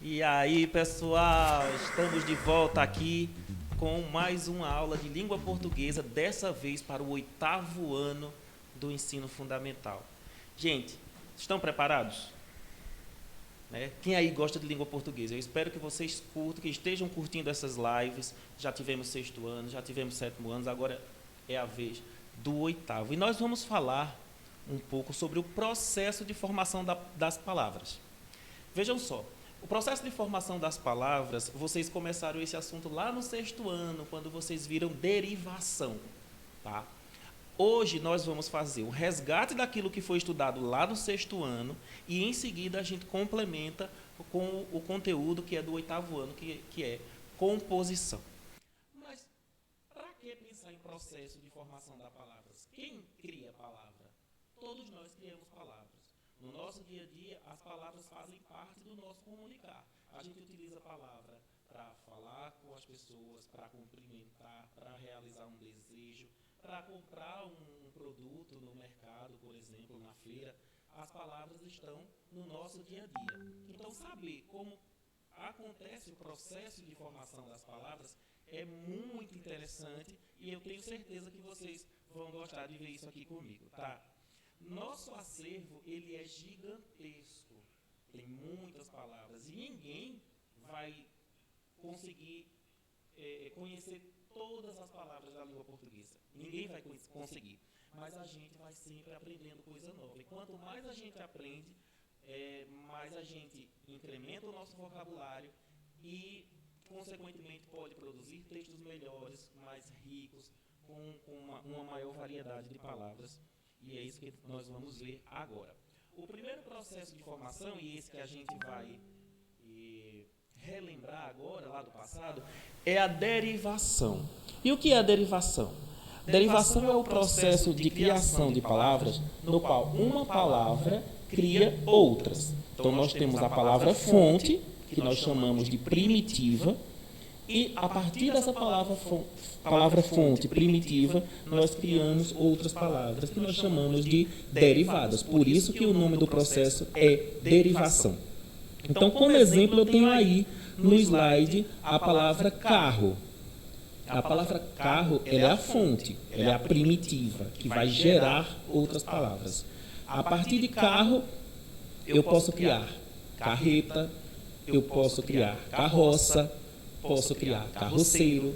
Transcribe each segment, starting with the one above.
E aí, pessoal, estamos de volta aqui com mais uma aula de língua portuguesa, dessa vez para o 8º ano do ensino fundamental. Gente, estão preparados? Quem aí gosta de língua portuguesa? Eu espero que vocês curtam, que estejam curtindo essas lives. Já tivemos 6º ano, já tivemos 7º ano, agora é a vez do 8º. E nós vamos falar um pouco sobre o processo de formação das palavras. Vejam só, o processo de formação das palavras, vocês começaram esse assunto lá no 6º ano, quando vocês viram derivação, tá? Hoje nós vamos fazer o resgate daquilo que foi estudado lá no 6º ano e em seguida a gente complementa com o conteúdo que é do 8º ano, que é composição. Mas para que pensar em processo de formação das palavras? Quem cria a palavra? Todos nós criamos palavras. No nosso dia a dia, as palavras fazem parte do nosso comunicar. A gente utiliza a palavra para falar com as pessoas, para cumprimentar, para realizar um desejo, para comprar um produto no mercado, por exemplo, na feira. As palavras estão no nosso dia a dia. Então, saber como acontece o processo de formação das palavras é muito interessante e eu tenho certeza que vocês vão gostar de ver isso aqui comigo, tá? Nosso acervo, ele é gigantesco, tem muitas palavras e ninguém vai conseguir conhecer todas as palavras da língua portuguesa. Ninguém vai conseguir, mas a gente vai sempre aprendendo coisa nova. E quanto mais a gente aprende, mais a gente incrementa o nosso vocabulário e, consequentemente, pode produzir textos melhores, mais ricos, com uma maior variedade de palavras. E é isso que nós vamos ver agora. O primeiro processo de formação, e esse que a gente vai relembrar agora, lá do passado, é a derivação. E o que é a derivação? Derivação é o processo de criação de palavras no qual uma palavra cria outras. Então, nós temos a palavra fonte, que nós chamamos de primitiva, e a partir dessa palavra fonte primitiva, nós criamos outras palavras que nós chamamos de derivadas. Por isso que o nome do processo é derivação. Então, como exemplo, eu tenho aí no slide a palavra carro. A palavra carro, ela é a fonte, ela é a primitiva, que vai gerar outras palavras. A partir de carro, eu posso criar carreta, eu posso criar carroça, posso criar carroceiro,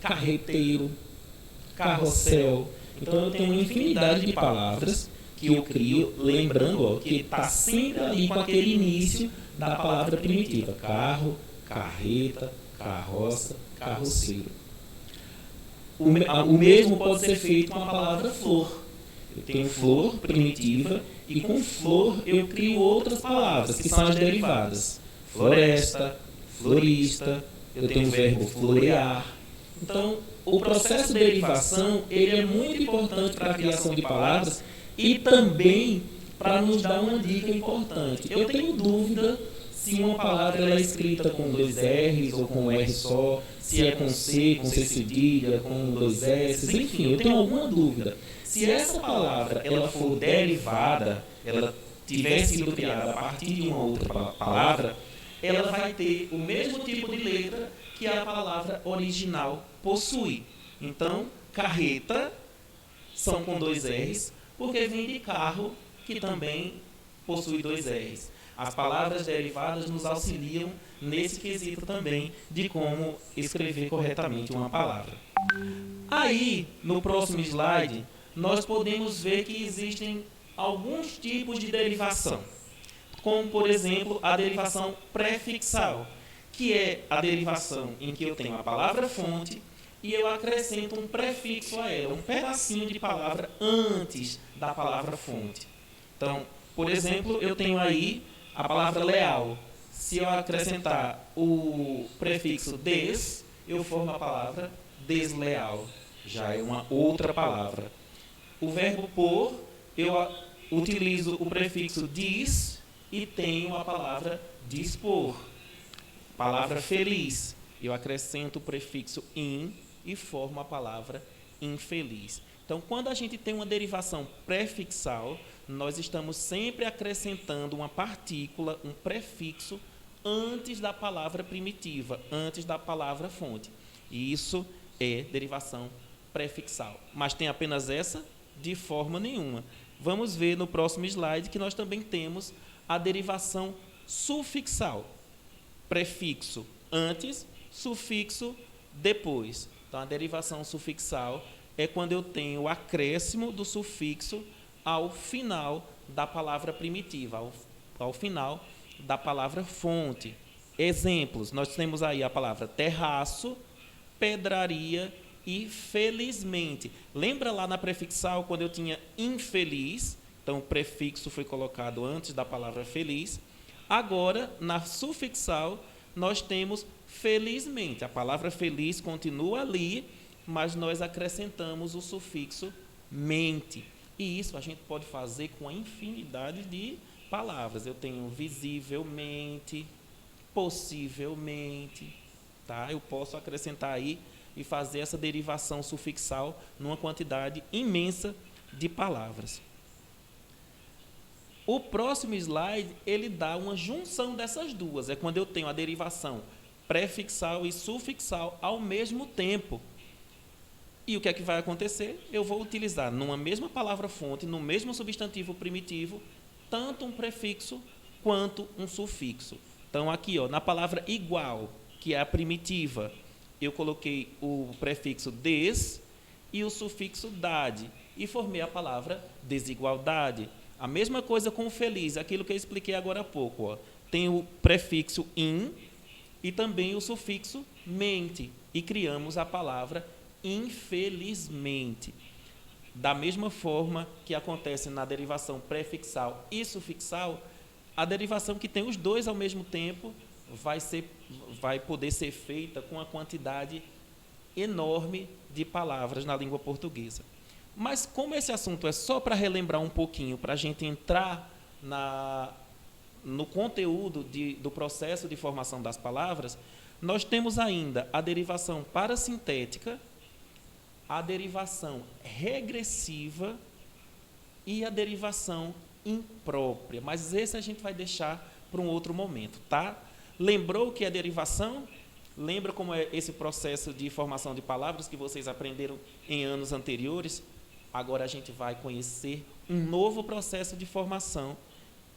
carreteiro, carrossel. Então, eu tenho uma infinidade de palavras que eu crio, lembrando que está sempre ali com aquele início da palavra primitiva. Carro, carreta, carroça, carroceiro. O mesmo pode ser feito com a palavra flor. Eu tenho flor primitiva e com flor eu crio outras palavras, que são as derivadas. Floresta, florista, eu tenho o verbo florear. Então, o processo de derivação, ele é muito importante para a criação de palavras e também para nos dar uma dica importante. Eu tenho dúvida se uma palavra ela é escrita com 2 R's ou com um R só, se é com C cedilha, com 2 S, enfim, eu tenho alguma dúvida. Se essa palavra ela for derivada, ela tiver sido criada a partir de uma outra palavra, ela vai ter o mesmo tipo de letra que a palavra original possui. Então, carreta são com 2 R's, porque vem de carro, que também possui 2 R's. As palavras derivadas nos auxiliam nesse quesito também de como escrever corretamente uma palavra. Aí, no próximo slide, nós podemos ver que existem alguns tipos de derivação, como, por exemplo, a derivação prefixal, que é a derivação em que eu tenho a palavra fonte e eu acrescento um prefixo a ela, um pedacinho de palavra antes da palavra fonte. Então, por exemplo, eu tenho aí a palavra leal. Se eu acrescentar o prefixo des, eu formo a palavra desleal. Já é uma outra palavra. O verbo por, eu utilizo o prefixo dis e tenho a palavra dispor. Palavra feliz, eu acrescento o prefixo in e formo a palavra infeliz. Então, quando a gente tem uma derivação prefixal, nós estamos sempre acrescentando uma partícula, um prefixo, antes da palavra primitiva, antes da palavra fonte. E isso é derivação prefixal. Mas tem apenas essa? De forma nenhuma. Vamos ver no próximo slide que nós também temos a derivação sufixal. Prefixo antes, sufixo depois. Então, a derivação sufixal é quando eu tenho o acréscimo do sufixo ao final da palavra primitiva, ao final da palavra fonte. Exemplos, nós temos aí a palavra terraço, pedraria e felizmente. Lembra lá na prefixal quando eu tinha infeliz? Então, o prefixo foi colocado antes da palavra feliz. Agora, na sufixal, nós temos felizmente. A palavra feliz continua ali, mas nós acrescentamos o sufixo mente. E isso a gente pode fazer com a infinidade de palavras. Eu tenho visivelmente, possivelmente, tá? Eu posso acrescentar aí e fazer essa derivação sufixal numa quantidade imensa de palavras. O próximo slide, ele dá uma junção dessas duas. É quando eu tenho a derivação prefixal e sufixal ao mesmo tempo. E o que é que vai acontecer? Eu vou utilizar numa mesma palavra-fonte, no mesmo substantivo primitivo, tanto um prefixo quanto um sufixo. Então, aqui, ó, na palavra igual, que é a primitiva, eu coloquei o prefixo des e o sufixo dade, e formei a palavra desigualdade. A mesma coisa com o feliz, aquilo que eu expliquei agora há pouco. Ó. Tem o prefixo in e também o sufixo mente, e criamos a palavra infelizmente. Da mesma forma que acontece na derivação prefixal e sufixal, a derivação que tem os dois ao mesmo tempo vai poder ser feita com uma quantidade enorme de palavras na língua portuguesa. Mas como esse assunto é só para relembrar um pouquinho, para a gente entrar no conteúdo do processo de formação das palavras, nós temos ainda a derivação parasintética, a derivação regressiva e a derivação imprópria. Mas esse a gente vai deixar para um outro momento, tá? Lembrou o que é derivação? Lembra como é esse processo de formação de palavras que vocês aprenderam em anos anteriores? Agora a gente vai conhecer um novo processo de formação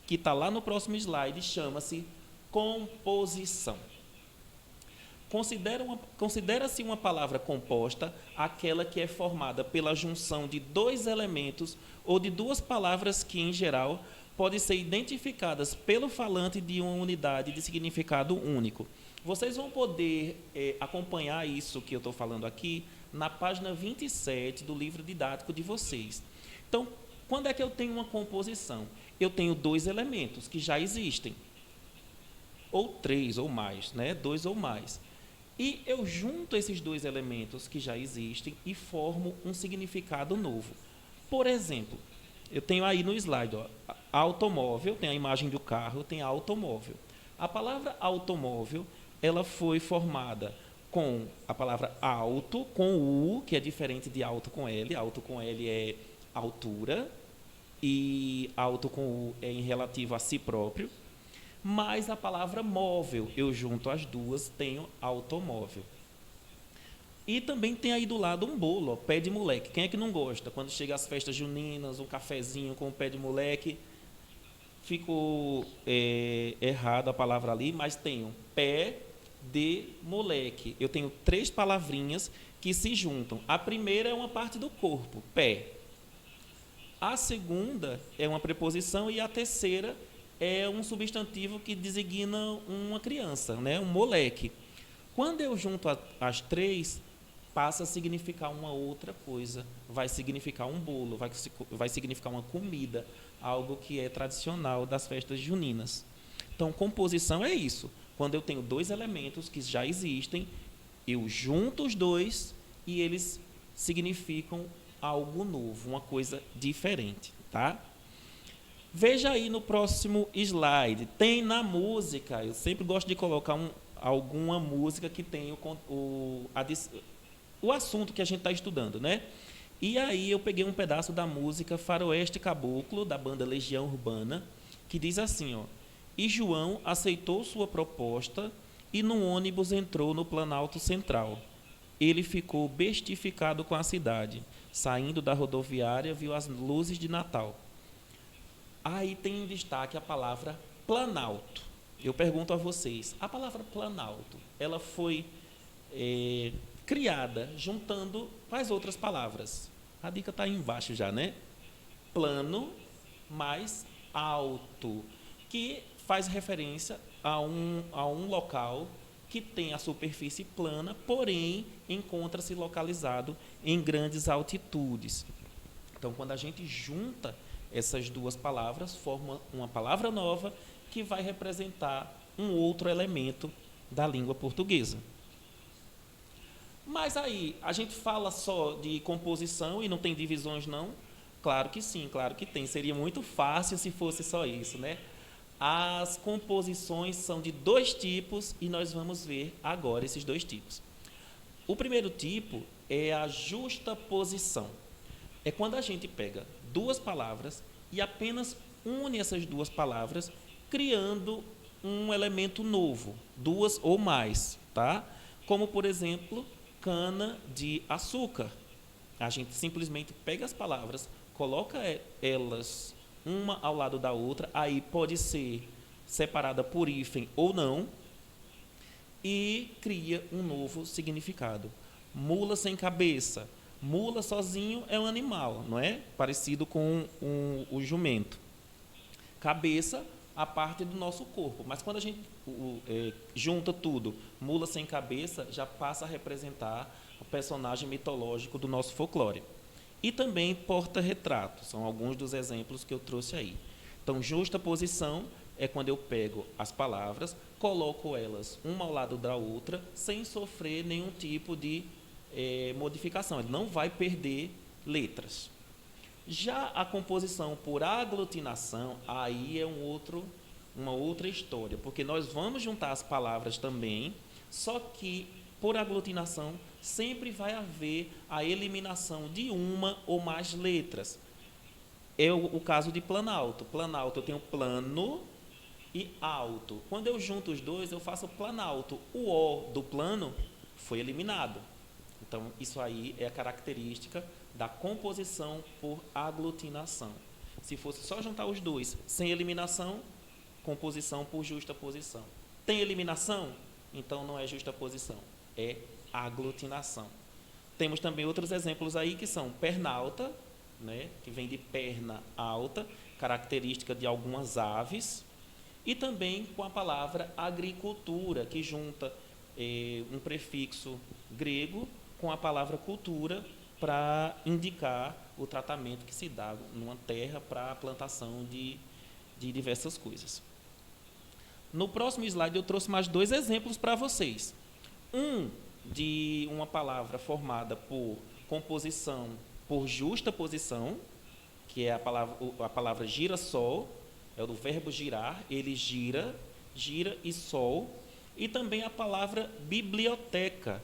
que está lá no próximo slide, chama-se composição. Considera-se uma palavra composta aquela que é formada pela junção de dois elementos ou de duas palavras que, em geral, podem ser identificadas pelo falante de uma unidade de significado único. Vocês vão poder acompanhar isso que eu estou falando aqui na página 27 do livro didático de vocês. Então, quando é que eu tenho uma composição? Eu tenho dois elementos que já existem, ou três ou mais, né? Dois ou mais. E eu junto esses dois elementos que já existem e formo um significado novo. Por exemplo, eu tenho aí no slide, ó, automóvel, tem a imagem do carro, tem automóvel. A palavra automóvel, ela foi formada com a palavra alto, com U, que é diferente de alto com L. Alto com L é altura e alto com U é em relativo a si próprio. Mais a palavra móvel, eu junto as duas, tenho automóvel. E também tem aí do lado um bolo, ó, pé de moleque. Quem é que não gosta? Quando chega as festas juninas, um cafezinho com o pé de moleque, ficou errado a palavra ali, mas tenho pé de moleque. Eu tenho três palavrinhas que se juntam. A primeira é uma parte do corpo, pé. A segunda é uma preposição e a terceira é um substantivo que designa uma criança, né? Um moleque. Quando eu junto as três, passa a significar uma outra coisa. Vai significar um bolo, vai significar uma comida, algo que é tradicional das festas juninas. Então, composição é isso. Quando eu tenho dois elementos que já existem, eu junto os dois e eles significam algo novo, uma coisa diferente, tá? Veja aí no próximo slide, tem na música, eu sempre gosto de colocar alguma música que tem o assunto que a gente está estudando, né? E aí eu peguei um pedaço da música Faroeste Caboclo, da banda Legião Urbana, que diz assim, ó: E João aceitou sua proposta e no ônibus entrou no Planalto Central. Ele ficou bestificado com a cidade. Saindo da rodoviária, viu as luzes de Natal. Aí tem em destaque a palavra Planalto. Eu pergunto a vocês, a palavra Planalto, ela foi criada juntando quais outras palavras? A dica está aí embaixo já, né? Plano mais alto, que faz referência a um local que tem a superfície plana, porém encontra-se localizado em grandes altitudes. Então, quando a gente junta essas duas palavras, forma uma palavra nova que vai representar um outro elemento da língua portuguesa. Mas aí, a gente fala só de composição e não tem divisões, não? Claro que sim, claro que tem. Seria muito fácil se fosse só isso, né? As composições são de dois tipos e nós vamos ver agora esses dois tipos. O primeiro tipo é a justaposição. É quando a gente pega duas palavras e apenas une essas duas palavras, criando um elemento novo, duas ou mais, tá? Como, por exemplo, cana de açúcar. A gente simplesmente pega as palavras, coloca elas uma ao lado da outra, aí pode ser separada por hífen ou não, e cria um novo significado. Mula sem cabeça. Mula sozinho é um animal, não é? Parecido com o jumento. Cabeça, a parte do nosso corpo. Mas quando a gente junta tudo, mula sem cabeça, já passa a representar o personagem mitológico do nosso folclore. E também porta-retrato, são alguns dos exemplos que eu trouxe aí. Então, justaposição é quando eu pego as palavras, coloco elas uma ao lado da outra, sem sofrer nenhum tipo de modificação. Ele não vai perder letras. Já a composição por aglutinação, aí é uma outra história, porque nós vamos juntar as palavras também, só que por aglutinação sempre vai haver a eliminação de uma ou mais letras. É o caso de planalto. Planalto eu tenho plano e alto. Quando eu junto os dois, eu faço planalto. O O do plano foi eliminado. Então, isso aí é a característica da composição por aglutinação. Se fosse só juntar os dois sem eliminação, composição por justaposição. Tem eliminação? Então não é justaposição, é aglutinação. Temos também outros exemplos aí que são pernalta, né, que vem de perna alta, característica de algumas aves, e também com a palavra agricultura, que junta um prefixo grego com a palavra cultura para indicar o tratamento que se dá numa terra para a plantação de diversas coisas. No próximo slide eu trouxe mais dois exemplos para vocês. Um de uma palavra formada por composição por justaposição, que é a palavra girassol, é do verbo girar, ele gira e sol, e também a palavra biblioteca,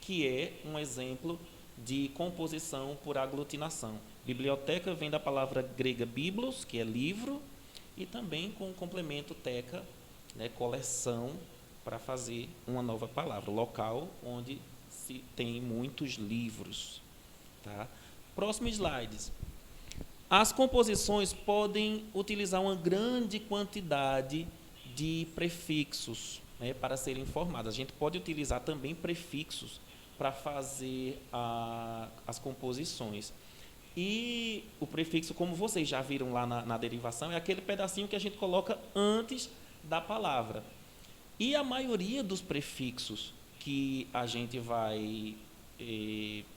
que é um exemplo de composição por aglutinação. Biblioteca vem da palavra grega biblos, que é livro, e também com o complemento teca, né, coleção, para fazer uma nova palavra, local onde se tem muitos livros. Tá? Próximo slide. As composições podem utilizar uma grande quantidade de prefixos, né, para serem formadas. A gente pode utilizar também prefixos para fazer as composições. E o prefixo, como vocês já viram lá na derivação, é aquele pedacinho que a gente coloca antes da palavra. E a maioria dos prefixos que a gente vai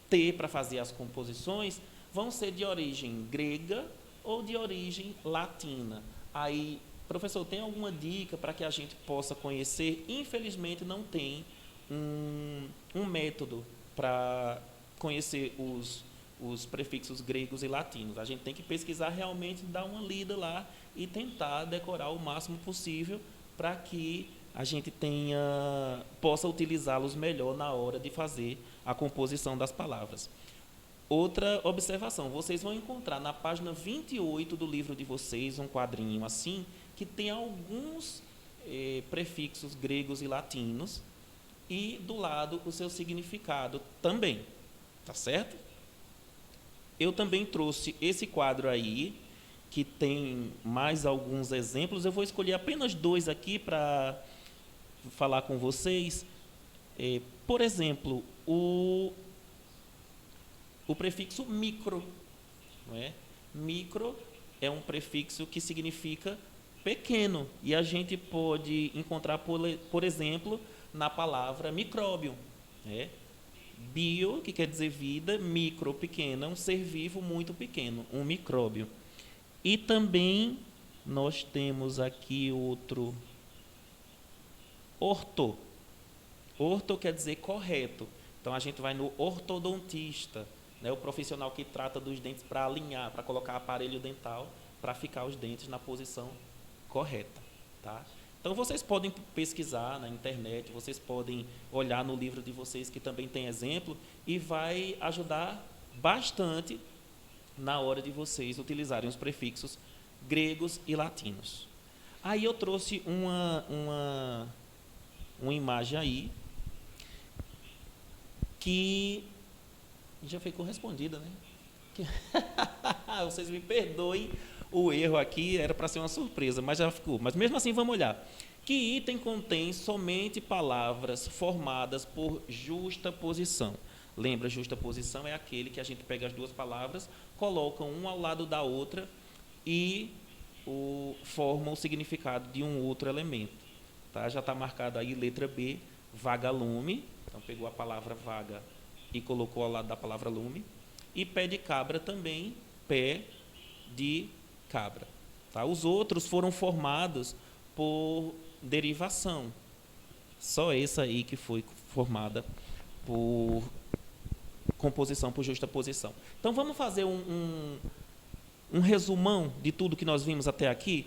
ter para fazer as composições vão ser de origem grega ou de origem latina. Aí, professor, tem alguma dica para que a gente possa conhecer? Infelizmente, não tem um método para conhecer os prefixos gregos e latinos. A gente tem que pesquisar realmente, dar uma lida lá e tentar decorar o máximo possível para que a gente possa utilizá-los melhor na hora de fazer a composição das palavras. Outra observação, vocês vão encontrar na página 28 do livro de vocês um quadrinho assim, que tem alguns prefixos gregos e latinos e do lado o seu significado também, tá certo? Eu também trouxe esse quadro aí, que tem mais alguns exemplos. Eu vou escolher apenas 2 aqui para falar com vocês. Por exemplo, o prefixo micro. Não é? Micro é um prefixo que significa pequeno. E a gente pode encontrar, por exemplo, na palavra micróbio. Né? Bio, que quer dizer vida, micro, pequena, um ser vivo muito pequeno, um micróbio. E também nós temos aqui outro, orto. Orto quer dizer correto. Então a gente vai no ortodontista, né, o profissional que trata dos dentes para alinhar, para colocar aparelho dental, para ficar os dentes na posição correta. Tá? Então vocês podem pesquisar na internet, vocês podem olhar no livro de vocês que também tem exemplo e vai ajudar bastante na hora de vocês utilizarem os prefixos gregos e latinos. Aí eu trouxe uma imagem aí que já foi correspondida, né? Vocês me perdoem o erro aqui, era para ser uma surpresa, mas já ficou. Mas mesmo assim, vamos olhar. Que item contém somente palavras formadas por justaposição? Lembra, justaposição é aquele que a gente pega as 2 palavras, coloca uma ao lado da outra e forma o significado de um outro elemento. Tá? Já está marcado aí, letra B, vagalume. Então, pegou a palavra vaga e colocou ao lado da palavra lume. E pé de cabra também, pé de cabra. Tá? Os outros foram formados por derivação. Só essa aí que foi formada por composição, por justaposição. Então, vamos fazer um resumão de tudo que nós vimos até aqui.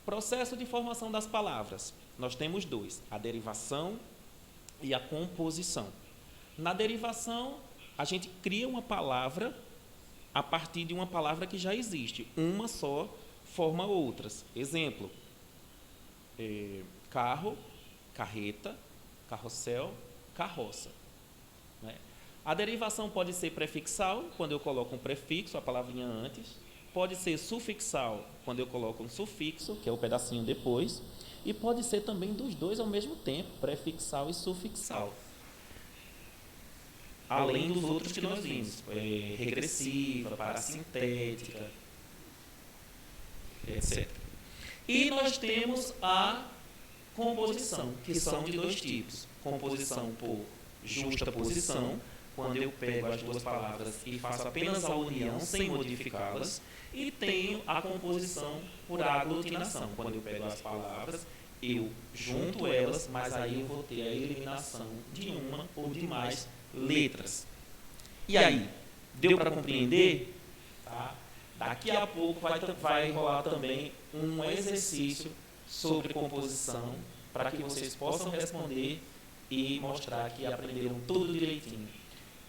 Processo de formação das palavras. Nós temos 2, a derivação e a composição. Na derivação, a gente cria uma palavra a partir de uma palavra que já existe. Uma só forma outras. Exemplo, carro, carreta, carrossel, carroça. Né? A derivação pode ser prefixal, quando eu coloco um prefixo, a palavrinha antes. Pode ser sufixal, quando eu coloco um sufixo, que é o pedacinho depois. E pode ser também dos 2 ao mesmo tempo, prefixal e sufixal. Além dos outros que nós vimos, regressiva, parasintética, etc. E nós temos a composição, que são de 2 tipos. Composição por justaposição, quando eu pego as 2 palavras e faço apenas a união, sem modificá-las. E tenho a composição por aglutinação, quando eu pego as palavras, eu junto elas, mas aí eu vou ter a eliminação de uma ou de mais letras. E aí, deu para compreender? Tá? Daqui a pouco vai rolar também um exercício sobre composição para que vocês possam responder e mostrar que aprenderam tudo direitinho.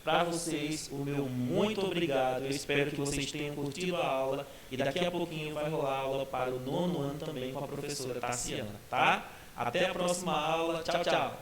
Para vocês, o meu muito obrigado. Eu espero que vocês tenham curtido a aula e daqui a pouquinho vai rolar aula para o 9º ano também com a professora Tassiana, tá? Até a próxima aula. Tchau, tchau.